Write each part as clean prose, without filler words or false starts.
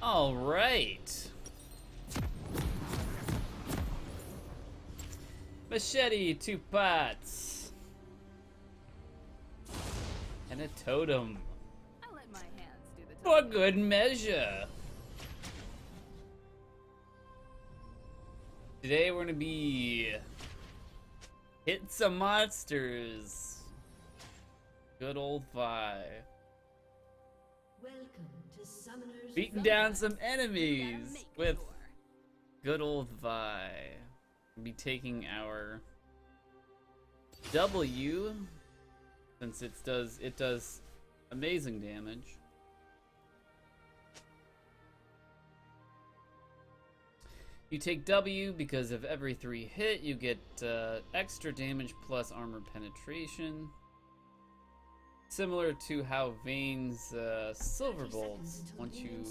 All right. Machete, 2 pots. And a totem. I let my hands do the For talking. good measure. Today we're gonna be hitting some monsters. Good old Vi. Welcome to Summoner's Beating Rift. down some You gotta enemies make with sure. good old Vi. We'll be taking our W since it does amazing damage. You take W because of every 3 hit you get extra damage plus armor penetration. Similar to how Vayne's Silver Bolts, once you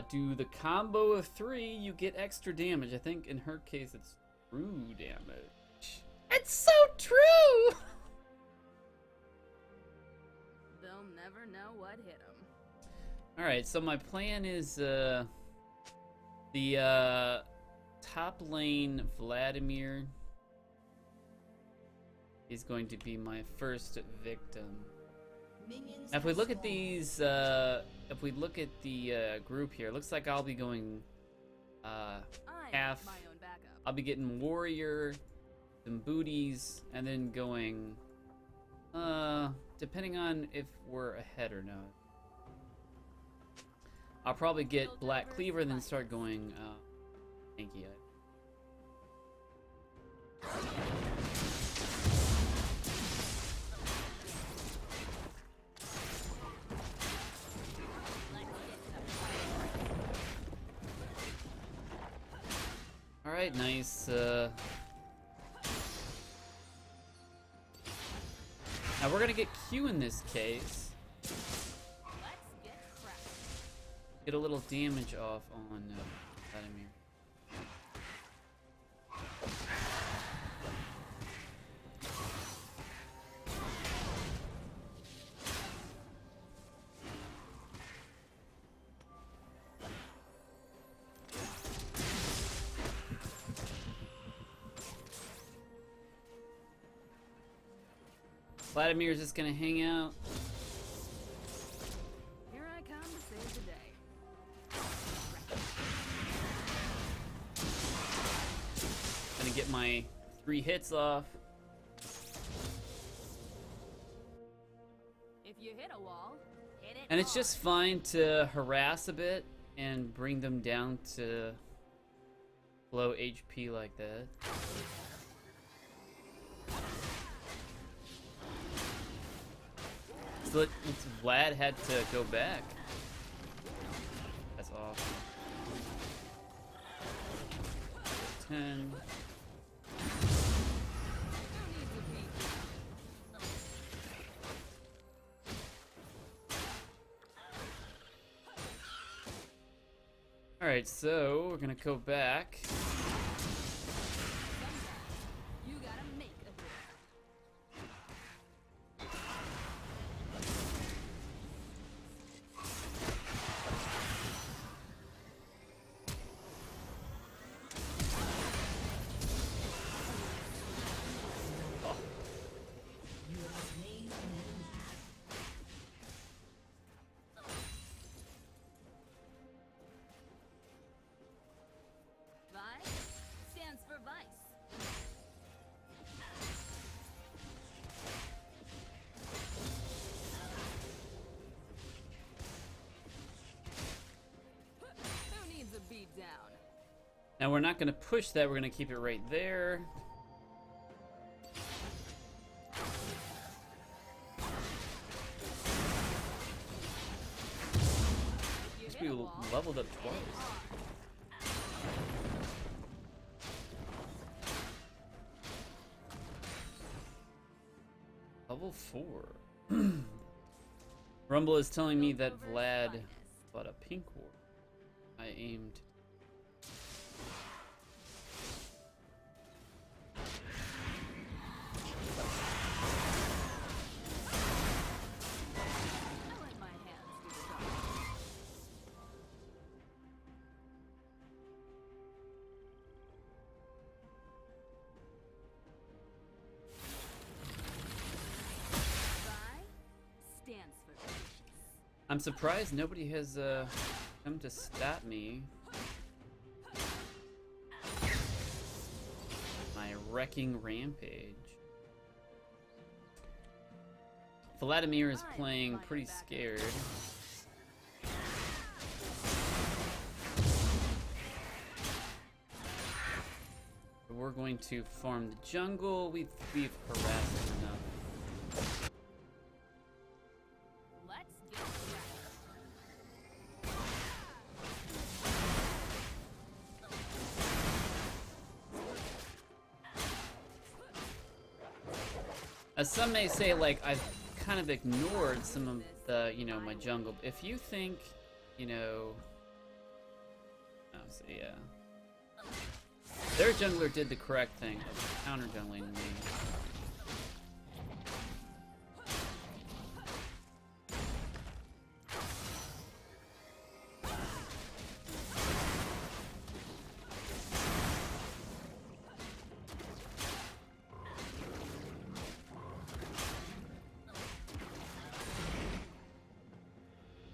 do the combo of 3, you get extra damage. I think in her case it's true damage. It's so true! They'll never know what hit them. Alright, so my plan is the top lane Vladimir is going to be my first victim. Minions Now, if we have look at spawned. these, if we look at the group here, it looks like I'll be going I'm half. my own backup. I'll be getting warrior, some booties, and then going, depending on if we're ahead or not. I'll probably get Black Cleaver, then start going, tanky. Alright, nice, Now we're gonna get Q in this case. Let's get cracked. Get a little damage off on Vladimir. Vladimir's just gonna hang out. Here I come to save the day. Gonna get my 3 hits off. If you hit a wall, hit it And it's hard. just fine to harass a bit and bring them down to low HP like that. So Vlad had to go back. That's awesome. 10. Alright, so we're gonna go back. You gotta make a hit. You have slain an enemy. Vi stands for vice. Who needs a beat down? Now we're not gonna push that, we're gonna keep it right there. You Must hit be a wall, leveled up hit it twice. hard. Level 4. Rumble is telling me that Piltover's Vlad finest. bought a pink war. I aimed. I let my hands do the talking. I'm surprised nobody has come to stab me. My wrecking rampage. Vladimir is playing pretty scared. We're going to farm the jungle. We've harassed it enough. Let's get As some may say, like, I've kind of ignored some of the, you know, my jungle. If you think, you know, oh, so yeah. Their jungler did the correct thing of counter jungling me.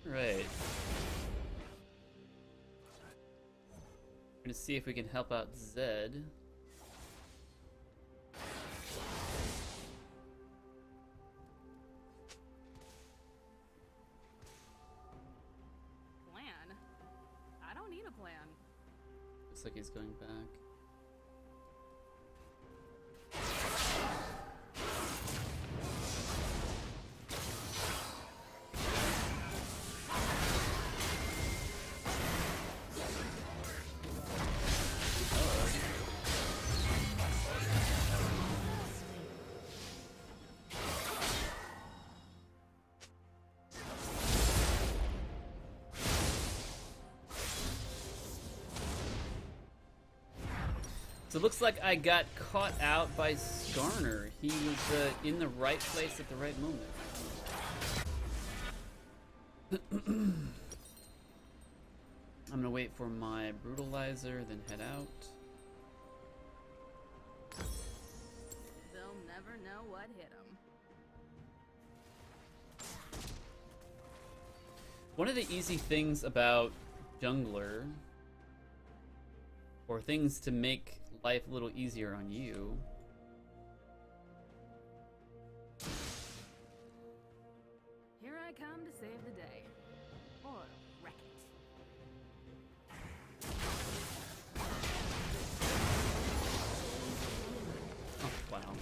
Right. We're gonna see if we can help out Zed. plan. I don't need a plan. Looks like he's going back. So it looks like I got caught out by Skarner. He was in the right place at the right moment. I'm gonna wait for my brutalizer, then head out. They'll never know what hit them. One of the easy things about jungler, or things to make life a little easier on you, Here I come to save the day. Or wreck it. oh wow,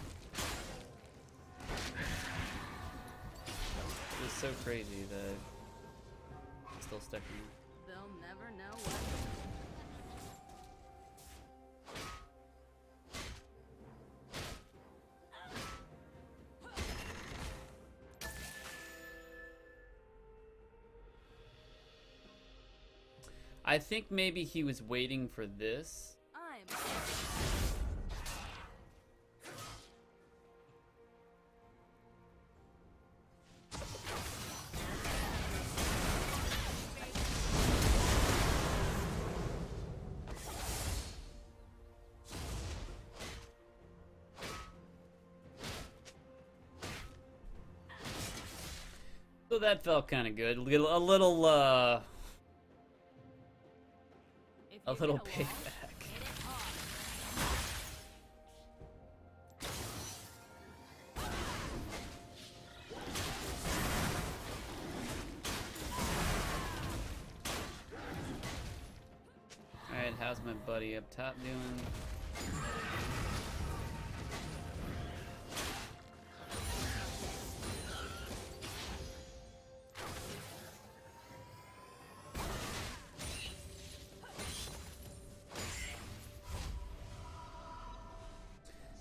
it was so crazy that it's still stuck in me. They'll never know what hit 'em. I think maybe he was waiting for this. I'm So that felt kind of good. A little if a you little get along, payback. hit it hard. Alright, how's my buddy up top doing?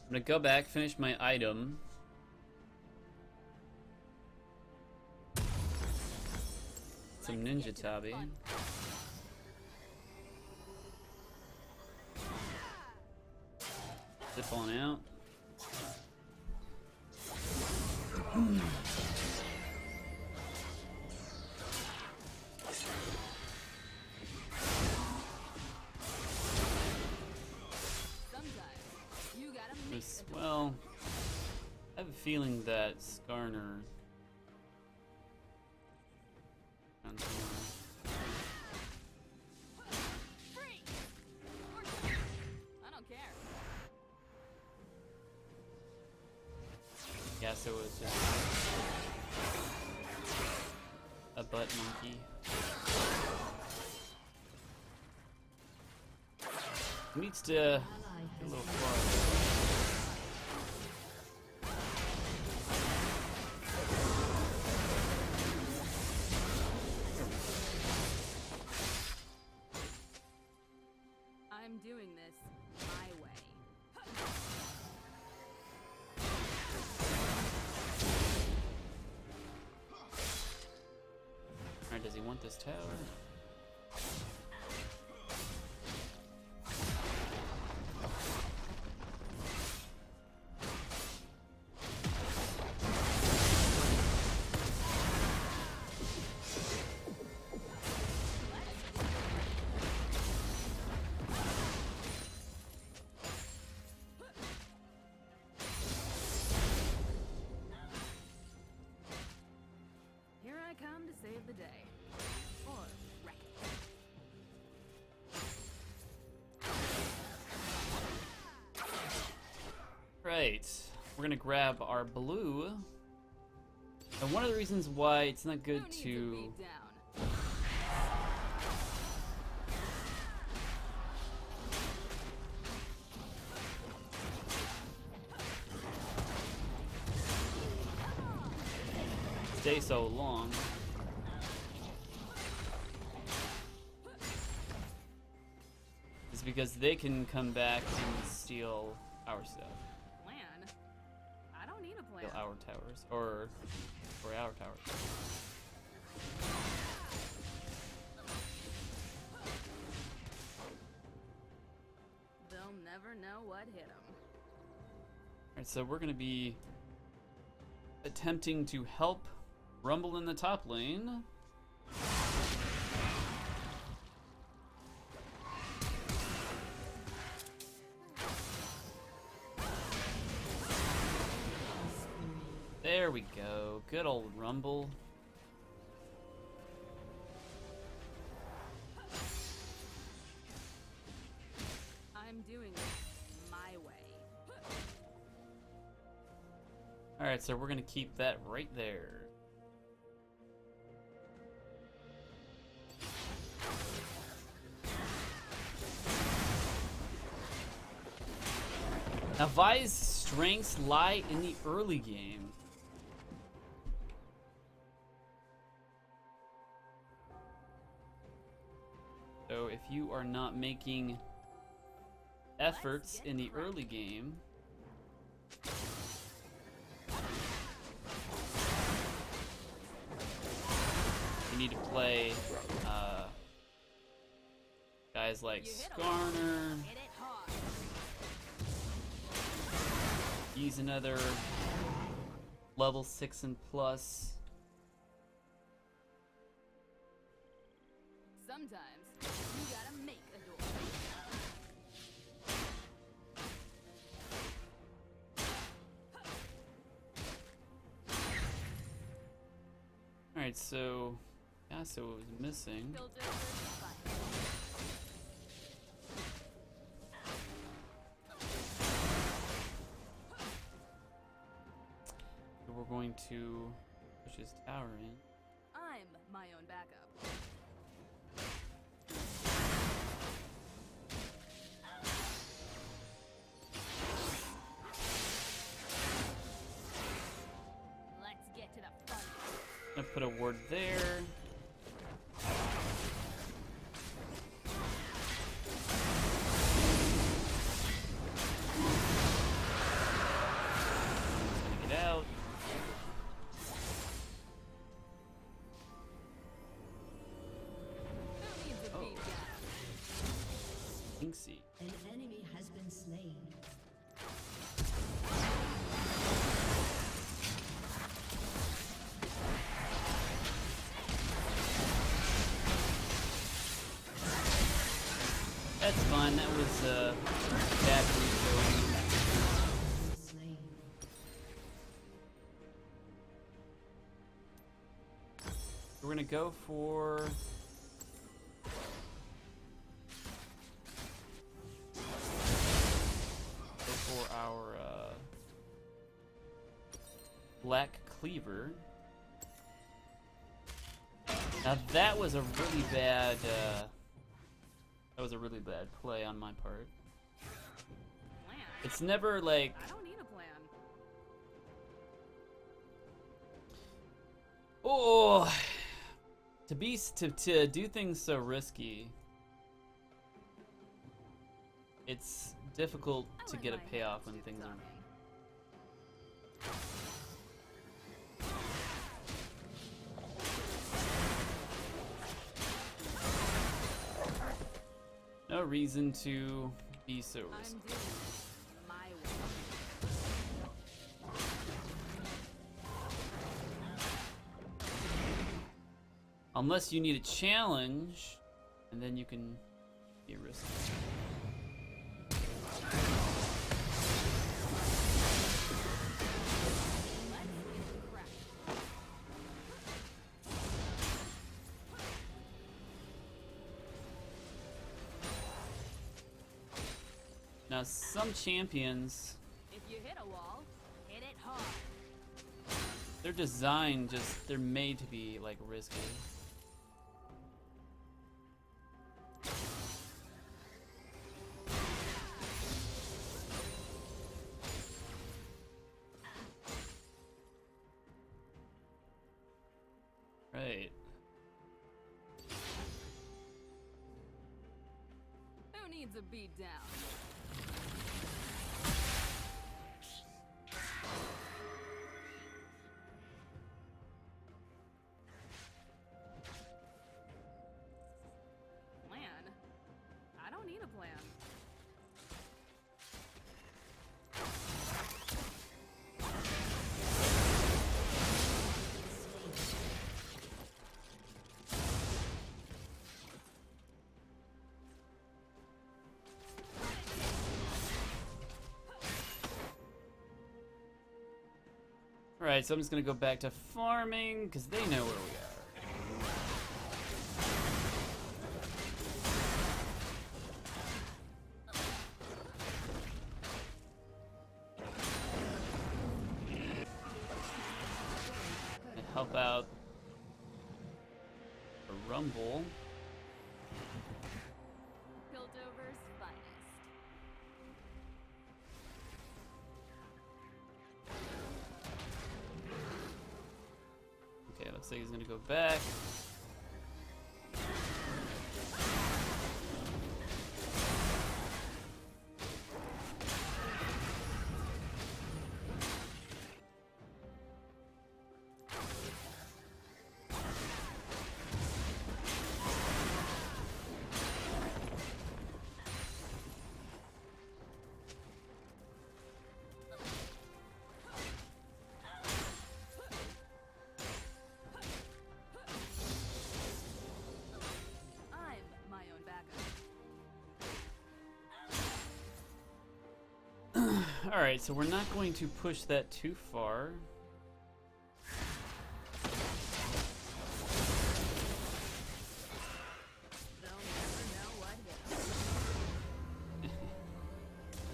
I'm gonna go back, finish my item. Some ninja tabi. Zip on out. Sometimes you gotta make This, the well, I have a feeling that Skarner so it was just a butt monkey. Needs to get a little far. I'm doing this my way. Alright, does he want this tower? Here I come to save the day. Or wreck it. Right, we're gonna grab our blue. And one of the reasons why it's not good No need to beat down. stay so long is because they can come back and steal our stuff, Plan? I don't need a plan. steal our towers, or our towers. They'll never know what hit them. Alright, so we're gonna be attempting to help Rumble in the top lane. There we go. Good old Rumble. I'm doing it my way. Alright, so we're gonna keep that right there. Now Vi's strengths lie in the early game. So if you are not making efforts in the early game, you need to play guys like Skarner. Hit it hard. Use another level 6 and plus. Sometimes you gotta make a door. Alright, so Yasuo was missing. Filter first fire. So we're going to push his tower in. I'm my own backup. Let's get to the fun. Gonna put a ward there. Gonna get out. Who needs a beat down? Inksy. An enemy has been slain. That's fun. That was bad reloading. Slain. We're gonna go for our Black Cleaver. Now that was a really bad play on my part. Plan? It's never like I don't need a plan. oh to do things so risky. It's difficult I to let get a my payoff hands when do the things are talking. no reason to be so I'm risky. doing it my way. Unless you need a challenge, and then you can be risky. Let's get cracking. Now some champions, If you hit a wall, hit it hard. they're designed they're made to be like risky. Right. Who needs a beat down? Plan? I don't need a plan. Alright, so I'm just gonna go back to farming, because they know where we are. And help out the Rumble. Piltover's finest. Okay, looks like he's gonna go back. I'm my own backup. Alright, so we're not going to push that too far. They'll never know what hit 'em.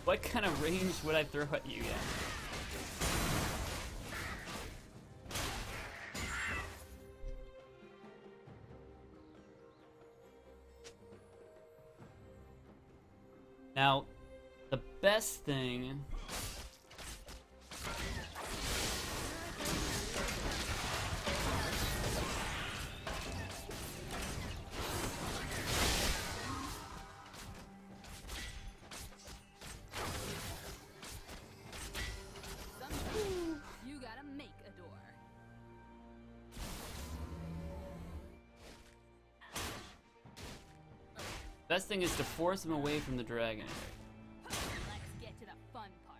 What kind of range would I throw at you yet? Now, the best thing Sometimes you gotta make a door. best thing is to force him away from the dragon. Let's get to the fun part.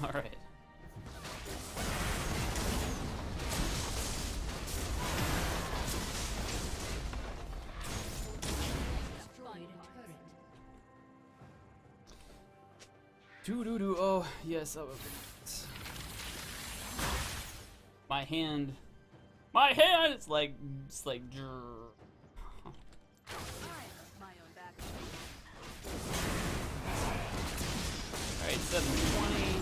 All right. Destroyed a turret. Doo-doo-doo. Oh, yes. Oh, okay. My hand. My hand! It's like. It's like. I am my own back. Alright, 720.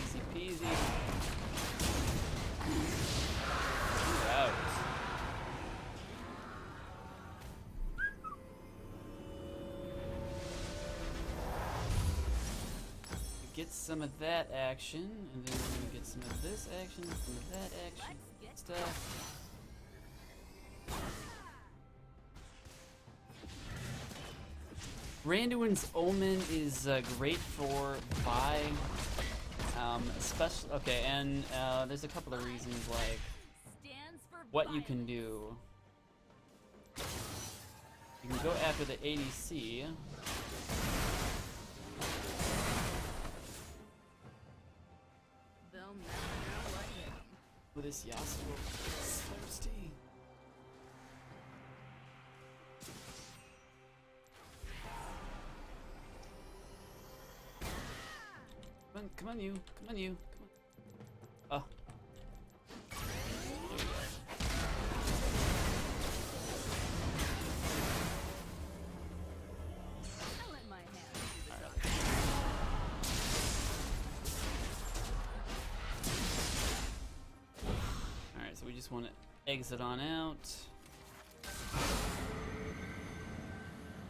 Easy peasy. Ooh, out. Get some of that action, and then we're gonna get some of this action, some of that action, stuff. Randuin's Omen is great for Vi, especially okay, and there's a couple of reasons like Stands for what you can do. You can go after the ADC. They'll never know what hit 'em. With this Yasuo, it's thirsty. Come on, you. Come on, you. Come on. Oh. There we go. I'll let my hands do the Alright. talking. Alright, so we just want to exit on out.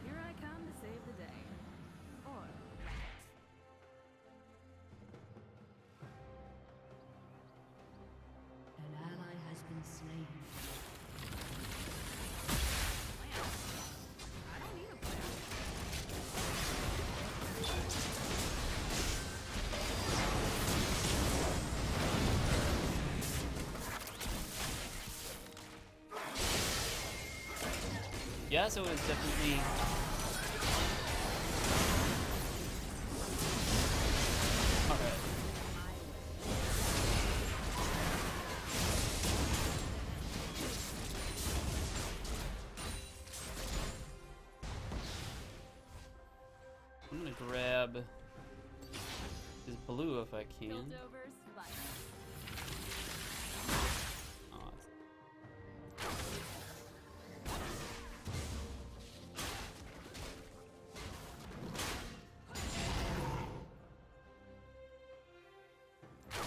Here I come to save the day. Or An ally has been slain. plan. I don't need a plan. Yeah, so it's definitely. Alright. I'm gonna grab his blue if I can. Piltovers, fight. Oh,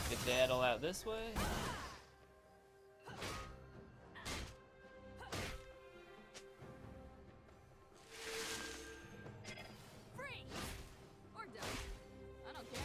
get Daddle out this way. Free! Or don't. I don't care.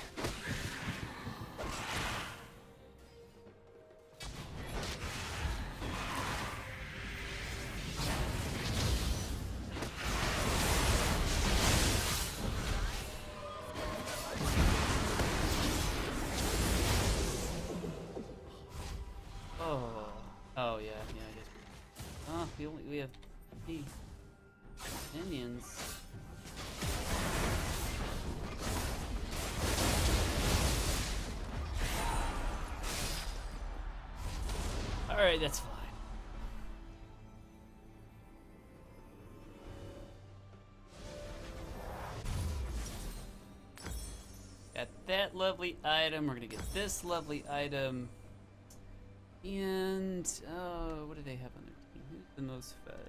Oh, oh yeah, I guess. Oh, we have three minions. All right, that's fine. Got that lovely item. We're gonna get this lovely item. And what do they have on their team? Who's the most fed?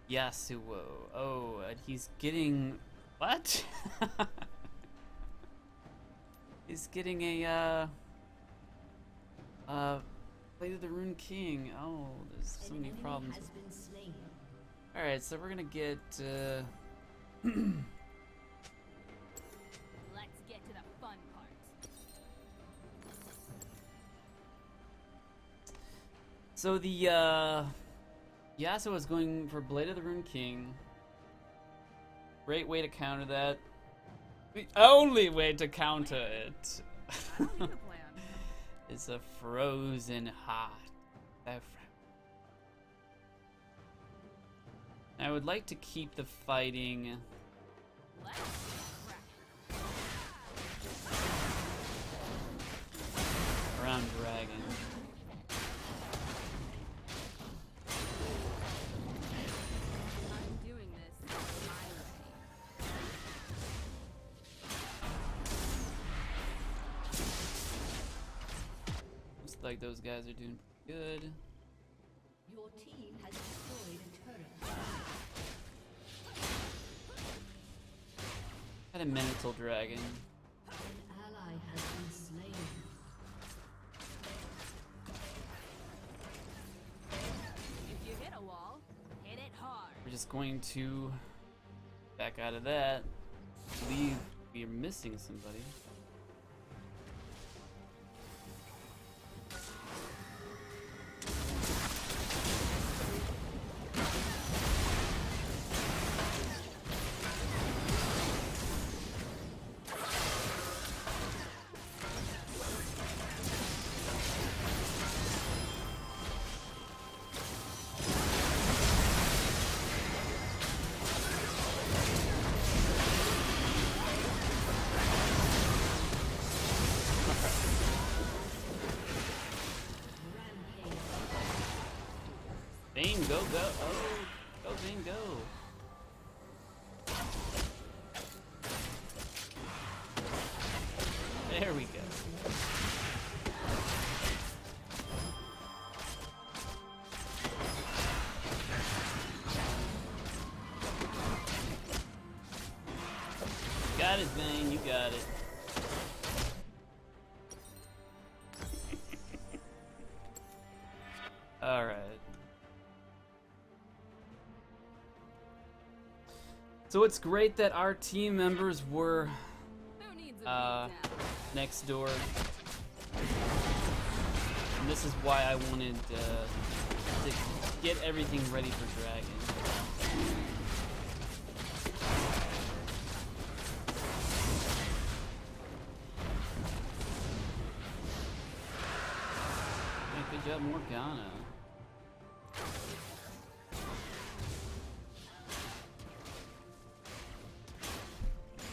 Yasuo. Oh, and he's getting what? He's getting a Blade of the Rune King. Oh, there's so An many enemy problems. has been slain. All right, so we're gonna get. Let's get to the fun part. So the Yasuo is going for Blade of the Rune King. Great way to counter that. The only way to counter it I don't need a plan. is a frozen heart. I would like to keep the fighting Let's crack. around Dragon. I'm doing this my way. Looks like those guys are doing pretty good. Your team has destroyed a turret. Got a Minotaur Dragon. An ally has been slain. If you hit a wall, hit it hard. We're just going to back out of that. I believe we are missing somebody. Vayne, go, go. Oh, go, Vayne, go. There we go. Got it, Vayne, you got it. All right. So it's great that our team members were Who needs a beat down? next door. And this is why I wanted to get everything ready for Dragon. Yeah, good job, Morgana.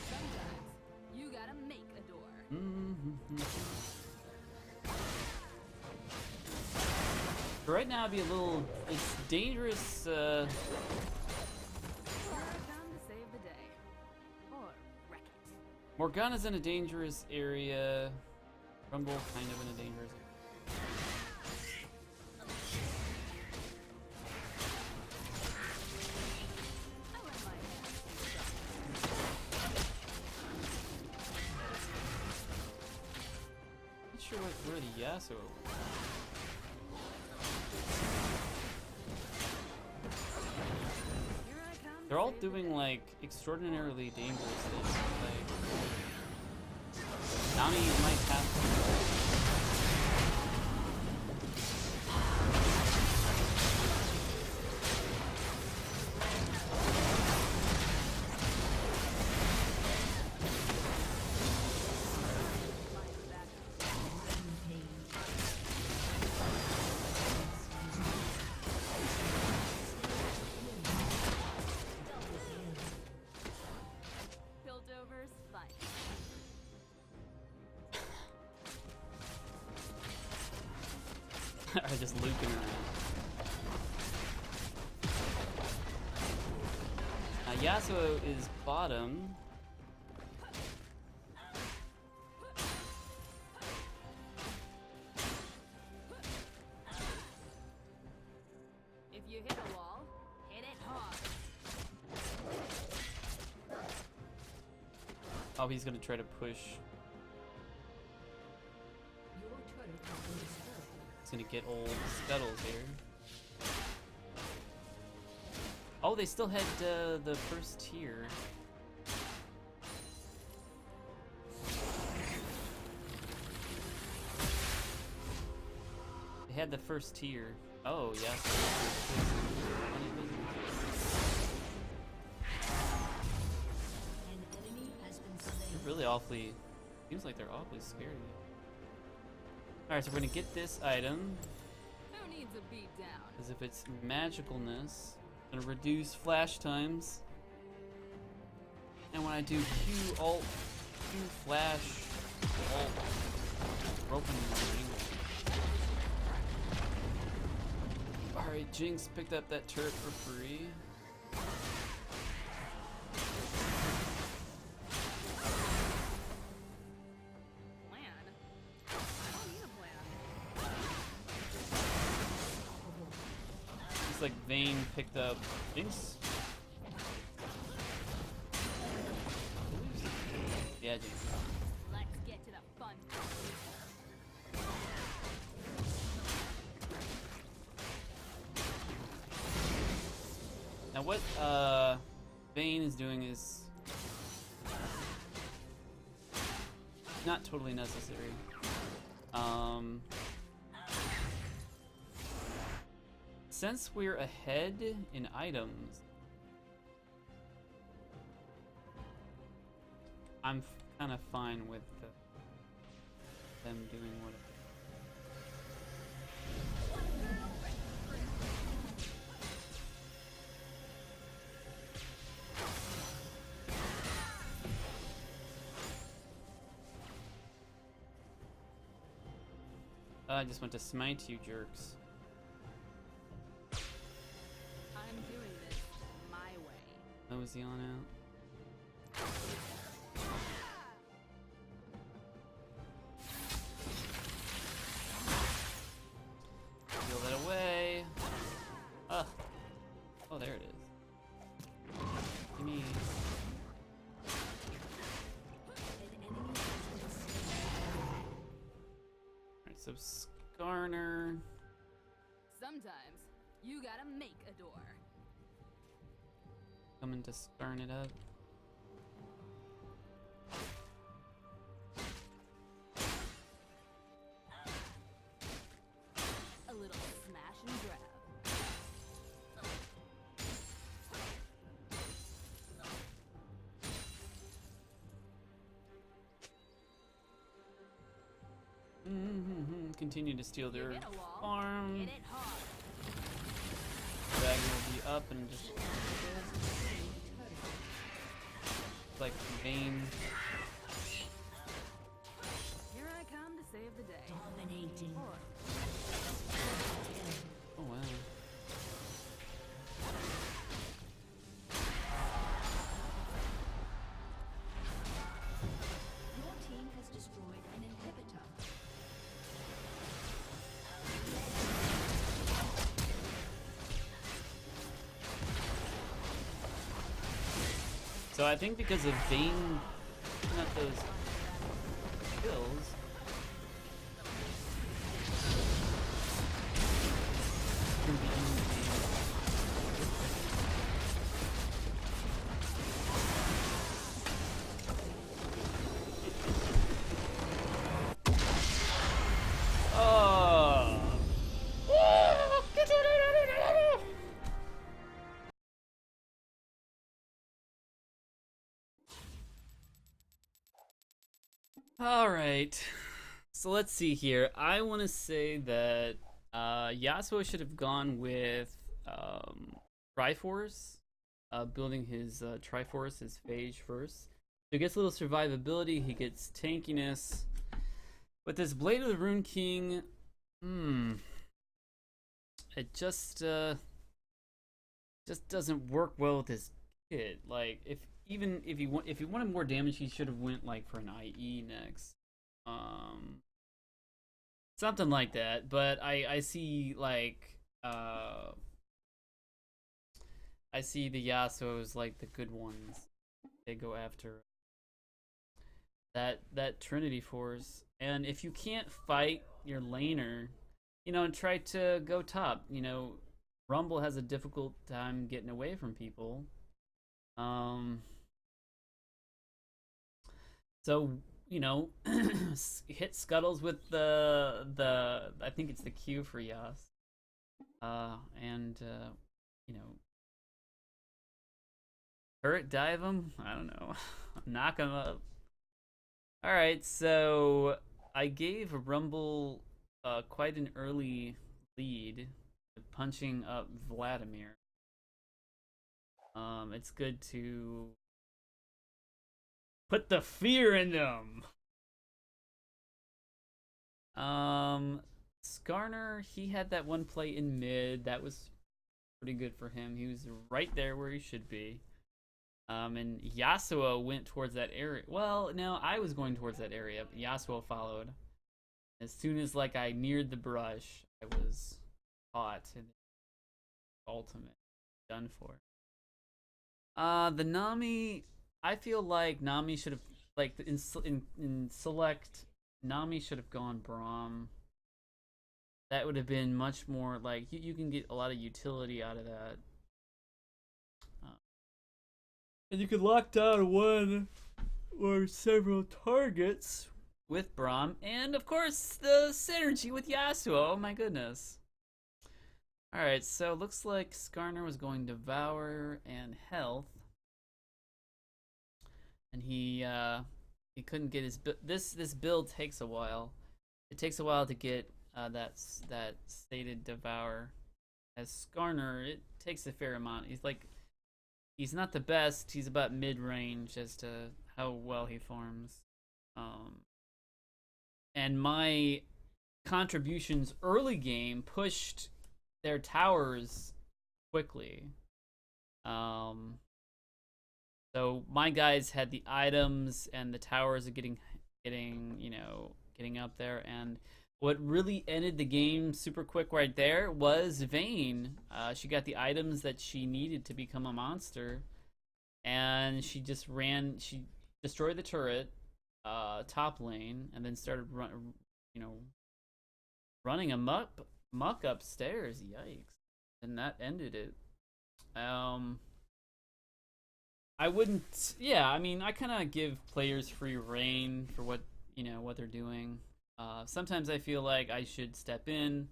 Sometimes you gotta make a door. Right now, it'd be a little. It's dangerous. Here I come to save the day. Or wreck it. Morgana's in a dangerous area. Rumble kind of in a dangerous area. I let my hands do Not sure where the Yasuo was. Here I come. They're to all save the doing day. like extraordinarily dangerous things. Like Nami might have to. Piltovers fight. Are just looping around. Yasuo is bottom. If you hit a wall, hit it hard. Oh, he's gonna try to push. Your turret has been destroyed. He's gonna get old scuttles here. Oh, they still had the first tier. They had the first tier. Oh, yeah. An enemy has been slain. They're really awfully. Seems like they're awfully scared of you. Alright, so we're gonna get this item. Who needs a beat down? As if it's magicalness. Gonna reduce flash times. And when I do Q alt, Q flash, alt, broken ring. Alright, Jinx picked up that turret for free. Looks like Vayne picked up Jinx. Yeah, Jinx. Let's get to the fun. Now what Vayne is doing is not totally necessary. Since we're ahead in items, I'm kind of fine with them doing whatever. I just went to smite you jerks. I'm doing this my way. Mosey on out. Peel that away. Ah. Oh, there it is. Gimme. Alright, so Skarner. Sometimes you gotta make a door. Coming to Skarn it up. A little smash and grab. Continue to steal their Hit a wall. farm. Hit it hard. Dragon will be up and just like Vayne. Here I come to save the day. Dominating. Or Oh wow. Your team has destroyed an inhibitor. So I think because of Vayne picking up those kills, it's gonna be easy. Oh. All right. So let's see here. I want to say that Yasuo should have gone with Triforce, building his Triforce, his phage first. So he gets a little survivability, he gets tankiness. With this Blade of the Rune King, it just doesn't work well with his kit. Like if he wanted more damage, he should have went like for an IE next. Something like that. But I see like I see the Yasuos like the good ones. They go after that Trinity Force. And if you can't fight your laner, you know, try to go top. You know, Rumble has a difficult time getting away from people. So, you know, hit Scuttles with the I think it's the Q for Yas. And you know, turret dive him? I don't know. Knock him up. Alright, so I gave Rumble quite an early lead, punching up Vladimir. It's good to put the fear in them. Skarner, he had that one play in mid. That was pretty good for him. He was right there where he should be. And Yasuo went towards that area. Well, no, I was going towards that area, but Yasuo followed. As soon as like I neared the brush, I was caught and ultimate done for. The Nami, I feel like Nami should have like in select Nami should have gone Braum. That would have been much more like you can get a lot of utility out of that. And you could lock down one or several targets with Braum, and of course the synergy with Yasuo. Oh my goodness. Alright, so looks like Skarner was going Devour and Health. And he couldn't get his this build takes a while. It takes a while to get that stated Devour. As Skarner, it takes a fair amount. He's not the best. He's about mid-range as to how well he forms. And my contributions early game pushed their towers quickly. So my guys had the items and the towers are getting up there, and what really ended the game super quick right there was Vayne. She got the items that she needed to become a monster, and she destroyed the turret, top lane, and then started running a muck upstairs. Yikes. And that ended it. I wouldn't. Yeah, I mean, I kind of give players free reign for what they're doing. Sometimes I feel like I should step in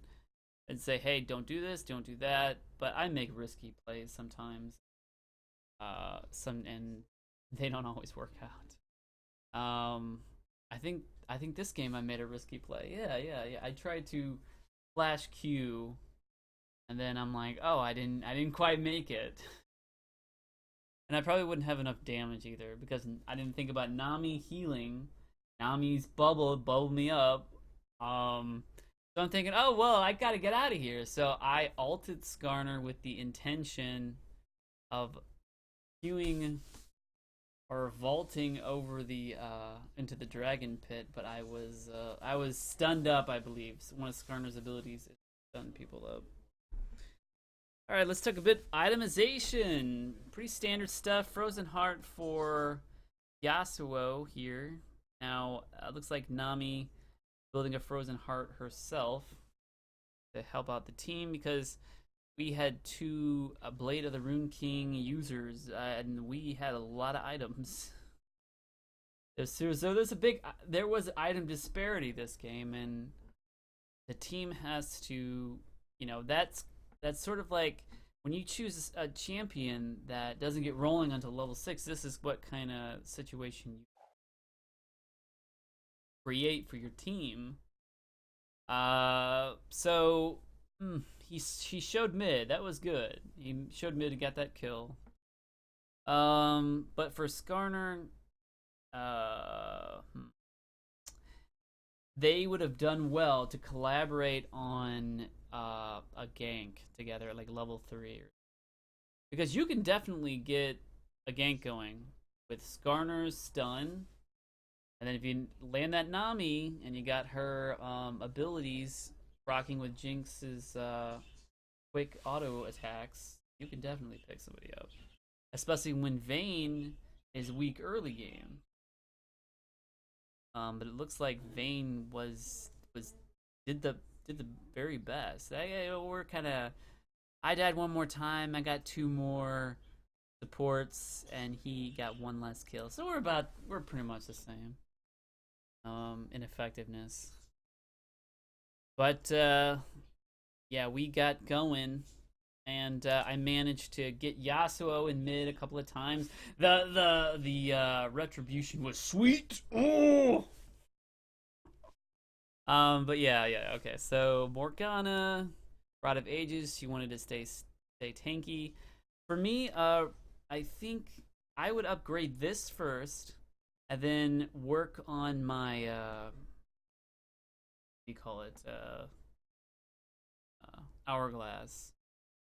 and say, "Hey, don't do this, don't do that." But I make risky plays sometimes. And they don't always work out. I think this game I made a risky play. Yeah. I tried to flash Q, and then I'm like, "Oh, I didn't quite make it." And I probably wouldn't have enough damage either because I didn't think about Nami healing. Nami's bubbled me up. So I'm thinking, oh well, I gotta get out of here. So I ulted Skarner with the intention of queuing or vaulting over the into the dragon pit, but I was stunned up. I believe one of Skarner's abilities is stun people up. All right, let's talk a bit itemization. Pretty standard stuff. Frozen Heart for Yasuo here. Now, looks like Nami building a Frozen Heart herself to help out the team because we had two Blade of the Rune King users, and we had a lot of items. So there was item disparity this game, and the team has to, that's sort of like when you choose a champion that doesn't get rolling until level 6. This is what kind of situation you create for your team. He showed mid. That was good. He showed mid and got that kill. But for Skarner, they would have done well to collaborate on a gank together, like level 3, because you can definitely get a gank going with Skarner's stun, and then if you land that Nami and you got her abilities rocking with Jinx's quick auto attacks, you can definitely pick somebody up, especially when Vayne is weak early game. But it looks like Vayne did the very best. We're kind of. I died one more time. I got 2 more supports, and he got 1 less kill. So we're pretty much the same. In effectiveness. But yeah, we got going, and I managed to get Yasuo in mid a couple of times. The retribution was sweet. Oh. But yeah, okay. So Morgana, Rod of Ages, she wanted to stay tanky. For me, I think I would upgrade this first, and then work on my what do you call it? Hourglass.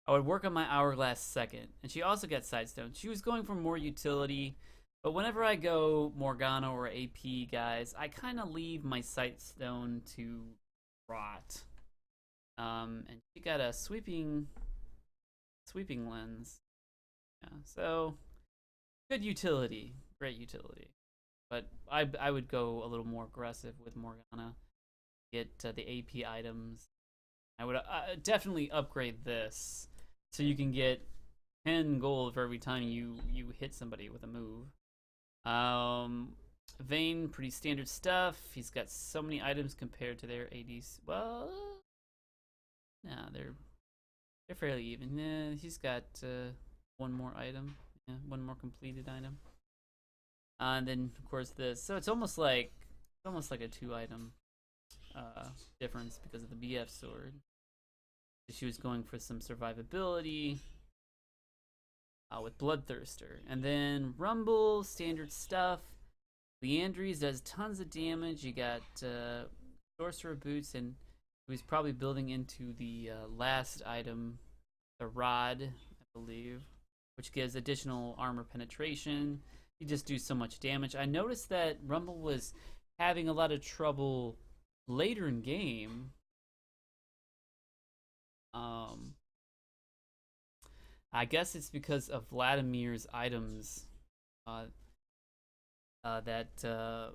I would work on my hourglass second, and she also got sidestone. She was going for more utility, but whenever I go Morgana or AP guys, I kind of leave my sightstone to rot. And she got a sweeping lens. Yeah, so good utility, great utility. But I would go a little more aggressive with Morgana. Get the AP items. I would definitely upgrade this so you can get 10 gold for every time you hit somebody with a move. Vayne, pretty standard stuff. He's got so many items compared to their ADs. Well, nah, they're fairly even. Yeah, he's got one more item. Yeah, one more completed item. And then of course this. So it's almost like a 2-item difference because of the BF sword. She was going for some survivability with Bloodthirster. And then Rumble, standard stuff. Leandries does tons of damage. You got Sorcerer Boots, and he was probably building into the last item, the Rod, I believe, which gives additional armor penetration. You just do so much damage. I noticed that Rumble was having a lot of trouble later in game. I guess it's because of Vladimir's items that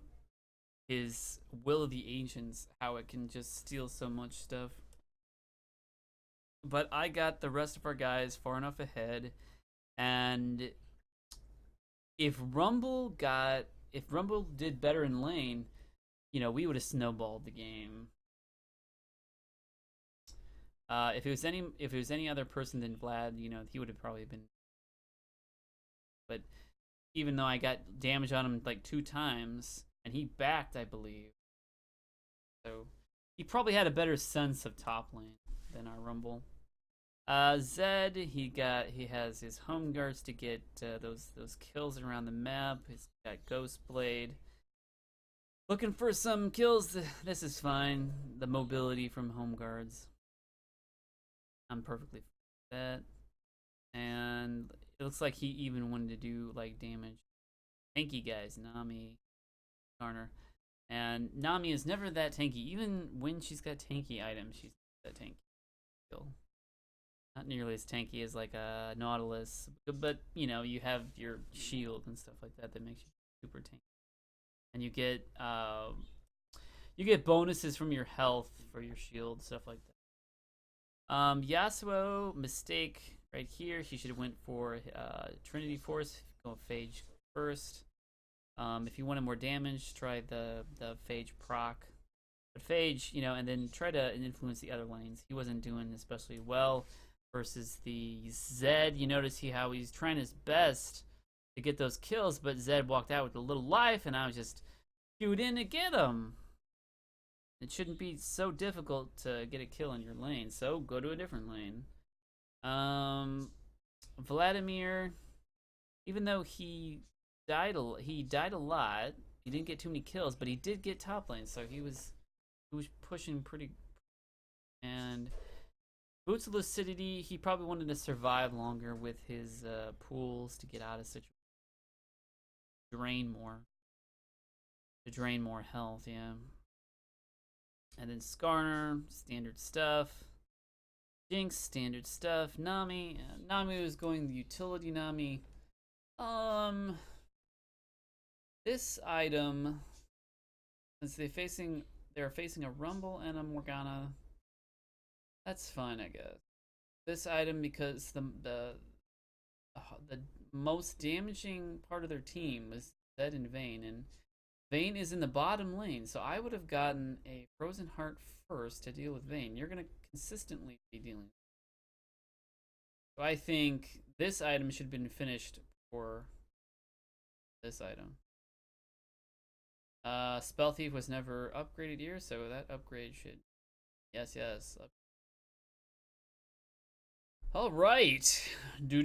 his Will of the Ancients, how it can just steal so much stuff. But I got the rest of our guys far enough ahead, and if Rumble did better in lane, we would have snowballed the game. If it was any other person than Vlad, he would have probably been. But even though I got damage on him like 2 times, and he backed, I believe, so he probably had a better sense of top lane than our Rumble. Zed, he has his home guards to get those kills around the map. He's got Ghost Blade. Looking for some kills. This is fine. The mobility from home guards. I'm perfectly fine with that. And it looks like he even wanted to do like damage. Tanky guys, Nami, Skarner. And Nami is never that tanky. Even when she's got tanky items, she's not that tanky. Still. Not nearly as tanky as like a Nautilus. But, you have your shield and stuff like that makes you super tanky. And you get bonuses from your health for your shield, stuff like that. Yasuo, mistake right here. He should have went for Trinity Force. Go Phage first. If you wanted more damage, try the Phage proc. But Phage, and then try to influence the other lanes. He wasn't doing especially well versus the Zed. You notice how he's trying his best to get those kills, but Zed walked out with a little life, and I was just shoot in to get him. It shouldn't be so difficult to get a kill in your lane, so go to a different lane. Vladimir, even though he died a lot, he didn't get too many kills, but he did get top lane, so he was pushing pretty. And Boots of Lucidity, he probably wanted to survive longer with his pools to get out of situation. To drain more health, yeah. And then Skarner, standard stuff. Jinx, standard stuff. Nami was going the utility Nami. This item, since they're facing a Rumble and a Morgana, that's fine, I guess. This item, because the most damaging part of their team was Zed and Vayne, and Vayne is in the bottom lane, so I would have gotten a Frozen Heart first to deal with Vayne. You're going to consistently be dealing. So I think this item should have been finished for this item. Spell Thief was never upgraded here, so that upgrade should... Yes. Alright. Do.